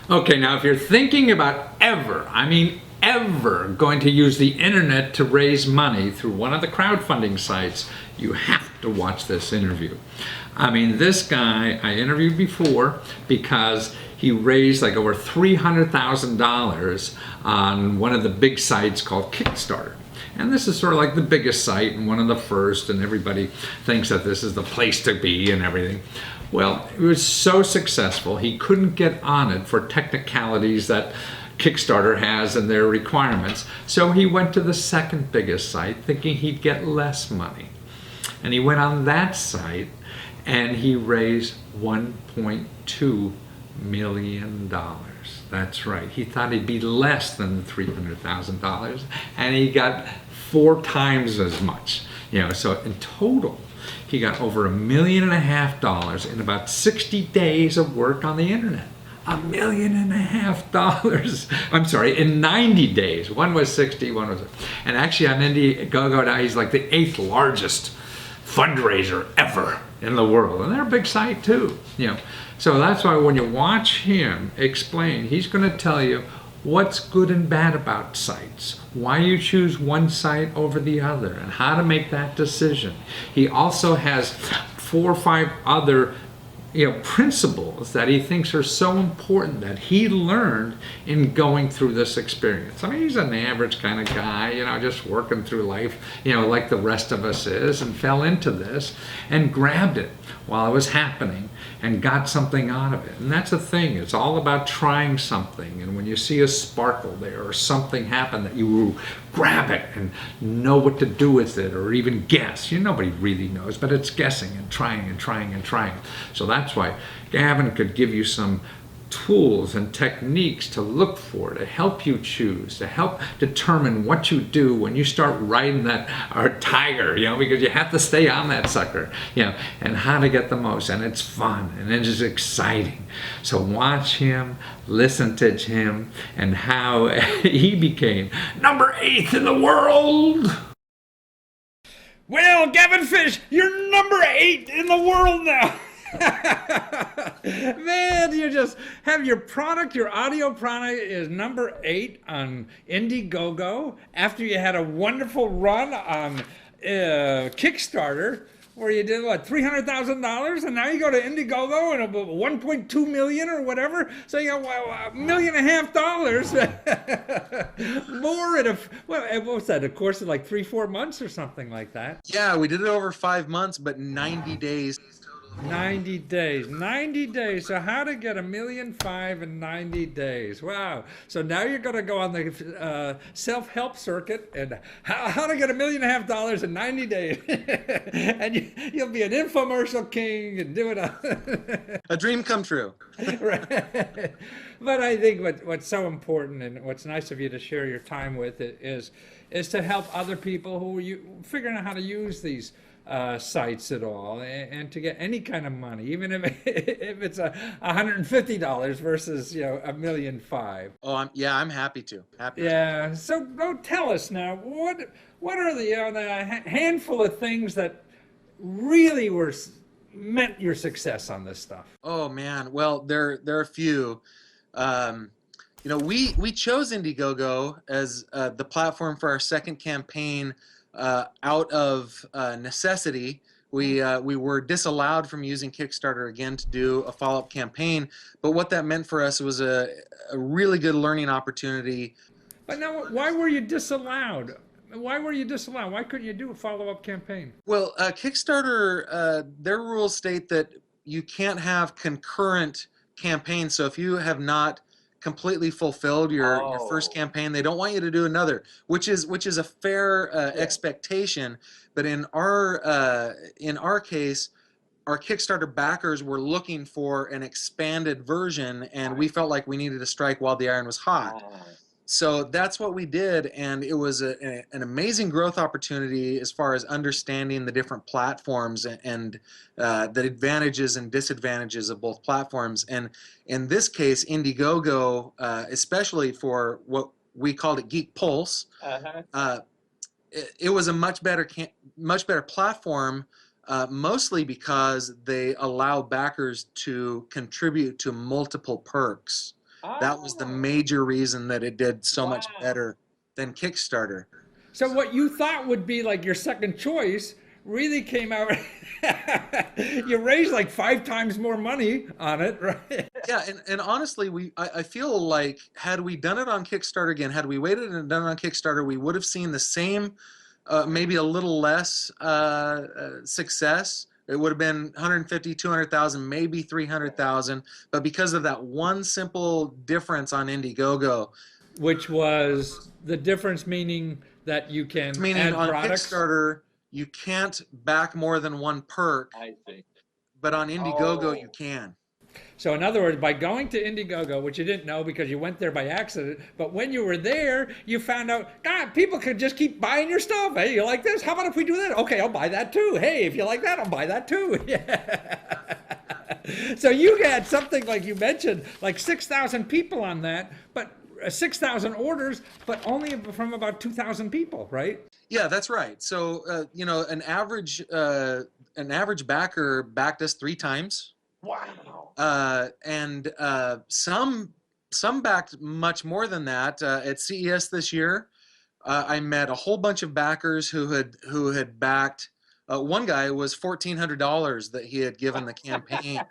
Okay, now if you're thinking about ever, I mean ever, going to use the internet to raise money through one of the crowdfunding sites, you have to watch this interview. I mean, this guy I interviewed before because he raised like over $300,000 on one of the big sites called Kickstarter. And this is sort of like the biggest site and one of the first, and everybody thinks that this is the place to be and everything. Well, it was so successful, he couldn't get on it for technicalities that Kickstarter has and their requirements. So he went to the second biggest site thinking he'd get less money. And he went on that site and he raised $1.2 million. That's right. He thought he'd be less than $300,000 and he got 4 times as much. So in total, he got over $1.5 million in about 60 days of work on the internet. $1.5 million. I'm sorry, in 90 days. One was 60, one was, and actually on Indiegogo now he's like the 8th largest fundraiser ever in the world, and they're a big site too. So that's why when you watch him explain, he's going to tell you what's good and bad about sites, why you choose one site over the other, and how to make that decision. He also has 4 or 5 other principles that he thinks are so important that he learned in going through this experience. I mean, he's an average kind of guy, just working through life, like the rest of us is, and fell into this and grabbed it while it was happening and got something out of it. And that's the thing, it's all about trying something. And when you see a sparkle there or something happen, that you grab it and know what to do with it, or even guess. Nobody really knows, but it's guessing and trying and trying and trying. So that's why Gavin could give you some tools and techniques to look for, to help you choose, to help determine what you do when you start riding that tiger, because you have to stay on that sucker, and how to get the most. And it's fun and it is exciting. So watch him, listen to him, and how he became number 8 in the world. Well, Gavin Fish, you're number 8 in the world now. Man, you just have your product, your audio product is number 8 on Indiegogo after you had a wonderful run on Kickstarter where you did what, $300,000, and now you go to Indiegogo and about 1.2 million or whatever. So you got $1.5 million more in what was that? A course of like 3-4 months or something like that. Yeah, we did it over 5 months, but 90 days. 90 days. So how to get $1.5 million in 90 days. Wow. So now you're going to go on the self-help circuit and how to get $1.5 million in 90 days. And you'll be an infomercial king and do it. A dream come true. Right. But I think what's so important and what's nice of you to share your time with it is to help other people who are figuring out how to use these sites at all, and to get any kind of money, even if it's $150 versus $1.5 million. Oh, I'm happy to. Yeah. So tell us now, what are the handful of things that really meant your success on this stuff? Oh man, well there are a few. We chose Indiegogo as the platform for our second campaign. Out of necessity, we were disallowed from using Kickstarter again to do a follow-up campaign. But what that meant for us was a really good learning opportunity. But now, why were you disallowed? Why couldn't you do a follow-up campaign? Well, Kickstarter, their rules state that you can't have concurrent campaigns. So if you have not completely fulfilled your first campaign, they don't want you to do another, which is a fair expectation. But in our case, our Kickstarter backers were looking for an expanded version, and we felt like we needed to strike while the iron was hot. So that's what we did, and it was an amazing growth opportunity as far as understanding the different platforms and the advantages and disadvantages of both platforms. And in this case, Indiegogo, especially for what we called it Geek Pulse, it was a much better platform, mostly because they allow backers to contribute to multiple perks. That was the major reason that it did so much better than Kickstarter. So what you thought would be like your second choice really came out. You raised like 5 times more money on it, right? Yeah, and honestly, I feel like had we done it on Kickstarter again, had we waited and done it on Kickstarter, we would have seen the same, maybe a little less success. It would have been 150, 200,000, maybe 300,000. But because of that one simple difference on Indiegogo, Which was the difference, meaning that you can meaning add on products. Kickstarter, you can't back more than one perk, I see. but on Indiegogo, Oh. you can. So in other words, by going to Indiegogo, which you didn't know because you went there by accident, but when you were there, you found out, God, people could just keep buying your stuff. Hey, you like this? How about if we do that? Okay, I'll buy that too. Hey, if you like that, I'll buy that too. Yeah. So you had something like you mentioned, like 6,000 people on that, but 6,000 orders, but only from about 2,000 people, right? Yeah, that's right. So an average backer backed us 3 times. Wow. And some backed much more than that. At CES this year, I met a whole bunch of backers who had backed. One guy was $1,400 that he had given the campaign.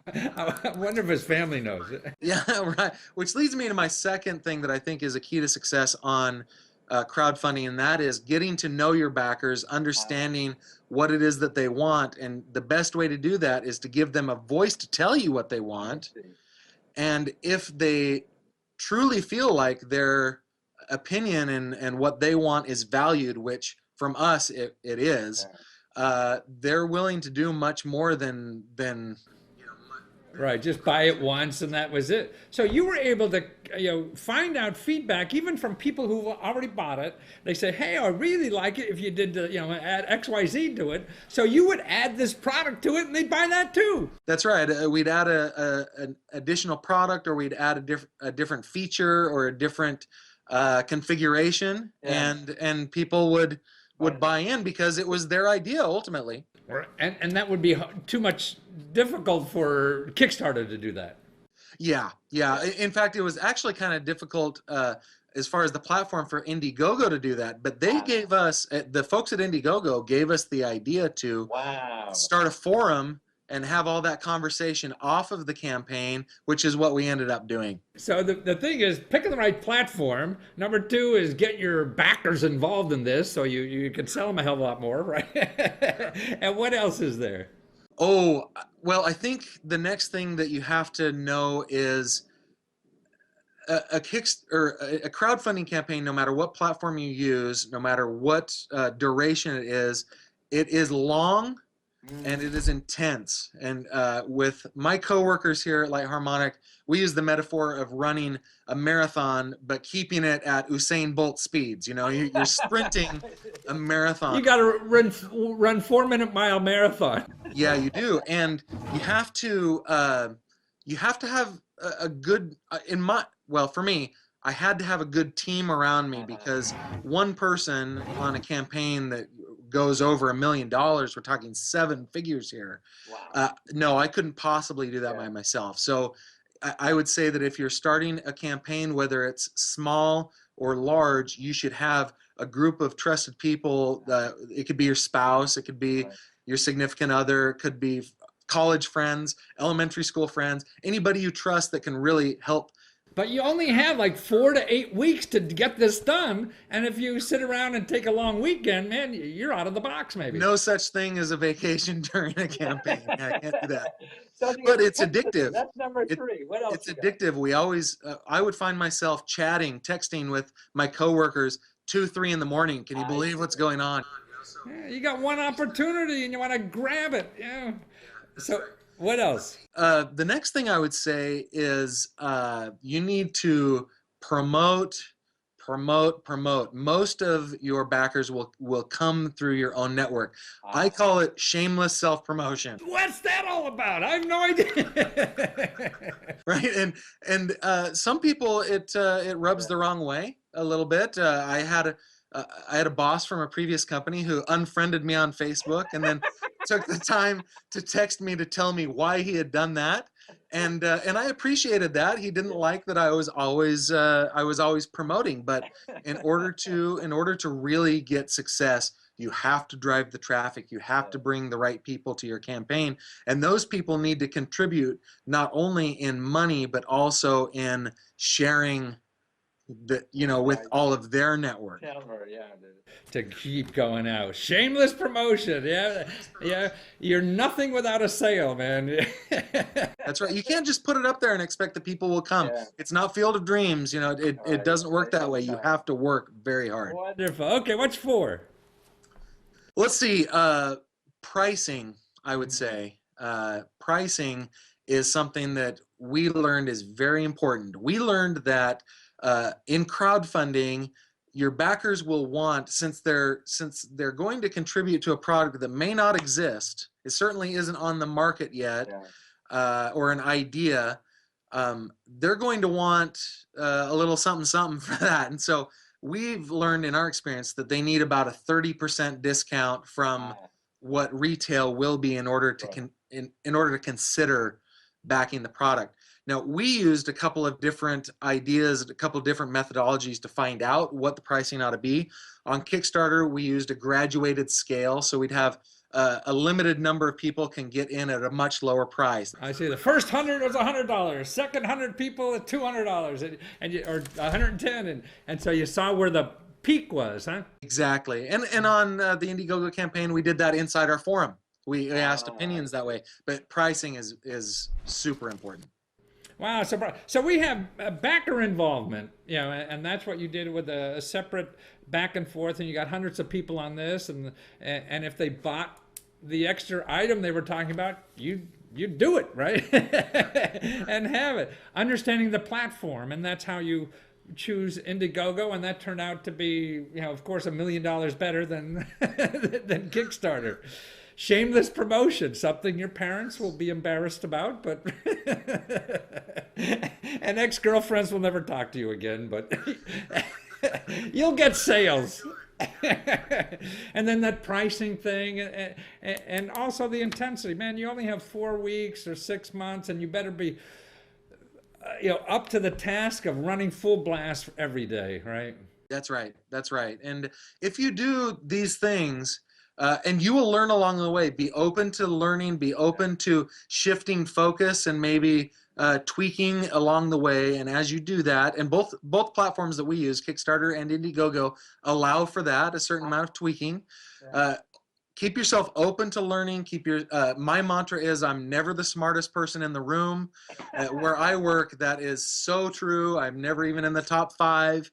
I wonder if his family knows it. Yeah, right. Which leads me to my second thing that I think is a key to success on crowdfunding, and that is getting to know your backers, understanding what it is that they want, and the best way to do that is to give them a voice to tell you what they want. And if they truly feel like their opinion and what they want is valued, which from us it is, they're willing to do much more than Right, just buy it once and that was it. So you were able to, find out feedback even from people who already bought it. They say, "Hey, I really like it if you did, add XYZ to it." So you would add this product to it, and they'd buy that too. That's right. We'd add an additional product, or we'd add a different feature or a different configuration, and people would buy in because it was their idea ultimately. And that would be too much difficult for Kickstarter to do that. Yeah. In fact, it was actually kind of difficult as far as the platform for Indiegogo to do that. But they gave us, the folks at Indiegogo gave us the idea to start a forum and have all that conversation off of the campaign, which is what we ended up doing. So the thing is, picking the right platform. Number 2 is get your backers involved in this so you can sell them a hell of a lot more, right? And what else is there? Oh, well, I think the next thing that you have to know is a crowdfunding campaign, no matter what platform you use, no matter what duration it is long and it is intense. And with my coworkers here at Light Harmonic, we use the metaphor of running a marathon, but keeping it at Usain Bolt speeds. You're sprinting a marathon. You got to run 4-minute mile marathon. Yeah, you do, and you have to have a good. For me, I had to have a good team around me, because one person on a campaign that goes over $1 million, we're talking 7 figures here. No, I couldn't possibly do that by myself. So I would say that if you're starting a campaign, whether it's small or large, you should have a group of trusted people. It could be your spouse, it could be your significant other, it could be college friends, elementary school friends, anybody you trust that can really help. But you only have like 4 to 8 weeks to get this done. And if you sit around and take a long weekend, man, you're out of the box maybe. No such thing as a vacation during a campaign. I can't do that. But it's addictive. That's number 3. What else? It's addictive. We always, I would find myself texting with my coworkers 2, 3 in the morning. Can you believe what's going on? Yeah, you got one opportunity and you want to grab it. Yeah. So what else? The next thing I would say is you need to promote. Most of your backers will come through your own network. I call it shameless self-promotion. What's that all about? I have no idea. Right, and some people it rubs the wrong way a little bit. I had a boss from a previous company who unfriended me on Facebook and then took the time to text me to tell me why he had done that. and I appreciated that. He didn't like that I was always promoting, but in order to really get success, you have to drive the traffic. You have to bring the right people to your campaign, and those people need to contribute not only in money but also in sharing with all of their network. To keep going out. Shameless promotion. Yeah. Yeah. You're nothing without a sale, man. That's right. You can't just put it up there and expect that people will come. Yeah. It's not Field of Dreams. It doesn't work that way. You have to work very hard. Wonderful. Okay, what's 4? Let's see. Pricing, I would say. Pricing is something that we learned is very important. We learned that in crowdfunding, your backers will want, since they're going to contribute to a product that may not exist, it certainly isn't on the market yet, or an idea, they're going to want a little something for that. And so we've learned in our experience that they need about a 30% discount from what retail will be in order to in order to consider backing the product. Now, we used a couple of different ideas, a couple of different methodologies to find out what the pricing ought to be. On Kickstarter, we used a graduated scale, so we'd have a limited number of people can get in at a much lower price. I see. The first 100 was $100. Second 100 people at $200, or 110, and so you saw where the peak was, huh? Exactly. And on the Indiegogo campaign, we did that inside our forum. We asked opinions that way, but pricing is super important. Wow, so we have backer involvement, and that's what you did with a separate back and forth, and you got hundreds of people on this, and if they bought the extra item they were talking about, you do it, right? And have it. Understanding the platform, and that's how you choose Indiegogo, and that turned out to be, of course, $1 million better than than Kickstarter. Shameless promotion, something your parents will be embarrassed about, but and ex-girlfriends will never talk to you again, but you'll get sales. And then that pricing thing, and also the intensity. Man, you only have 4 weeks or 6 months, and you better be up to the task of running full blast every day, right? That's right. And if you do these things, and you will learn along the way, be open to learning, be open to shifting focus and maybe tweaking along the way. And as you do that, and both platforms that we use, Kickstarter and Indiegogo, allow for that, a certain amount of tweaking. Keep yourself open to learning. My mantra is, I'm never the smartest person in the room. Where I work, that is so true. I'm never even in the top 5.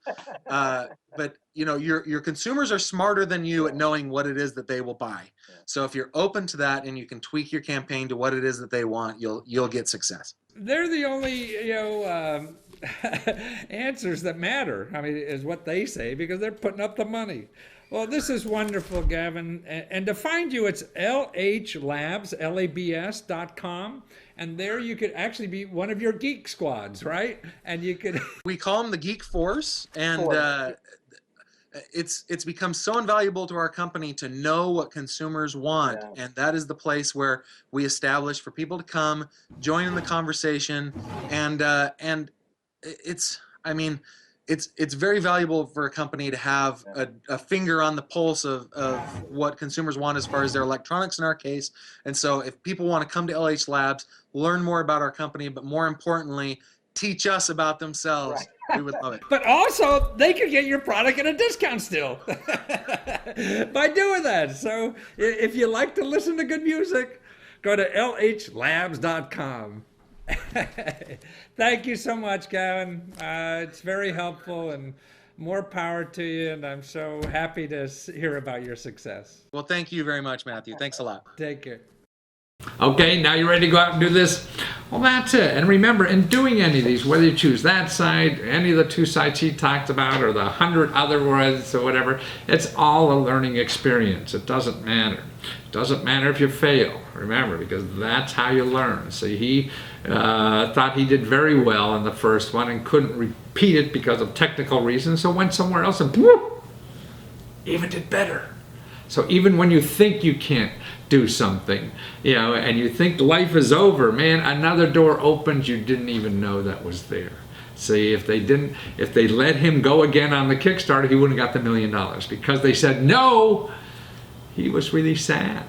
But your consumers are smarter than you at knowing what it is that they will buy. So if you're open to that and you can tweak your campaign to what it is that they want, you'll get success. They're the only answers that matter. I mean, is what they say, because they're putting up the money. Well, this is wonderful, Gavin. And to find you, it's LHLabs, LABS.com. And there you could actually be one of your geek squads, right? And you could... We call them the Geek Force. And it's become so invaluable to our company to know what consumers want. Yeah. And that is the place where we establish for people to come, join in the conversation. And it's very valuable for a company to have a finger on the pulse of what consumers want as far as their electronics in our case. And so if people want to come to LH Labs, learn more about our company, but more importantly, teach us about themselves, we would love it. But also, they could get your product at a discount still by doing that. So if you like to listen to good music, go to lhlabs.com. Thank you so much, Gavin. It's very helpful, and more power to you, and I'm so happy to hear about your success. Well, thank you very much, Matthew. Thanks a lot. Take care. Okay, now you're ready to go out and do this? Well, that's it. And remember, in doing any of these, whether you choose that site, any of the 2 sites he talked about, or the 100 other ones or whatever, it's all a learning experience. It doesn't matter. It doesn't matter if you fail, remember, because that's how you learn. So he thought he did very well in the first one and couldn't repeat it because of technical reasons, so went somewhere else and whoop, even did better. So even when you think you can't, do something, you know, and you think life is over, man, another door opens you didn't even know that was there. See, if they let him go again on the Kickstarter, he wouldn't have got the $1 million. Because they said no, he was really sad.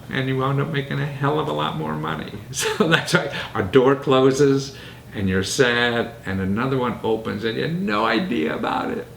And he wound up making a hell of a lot more money. So that's why a door closes and you're sad and another one opens and you had no idea about it.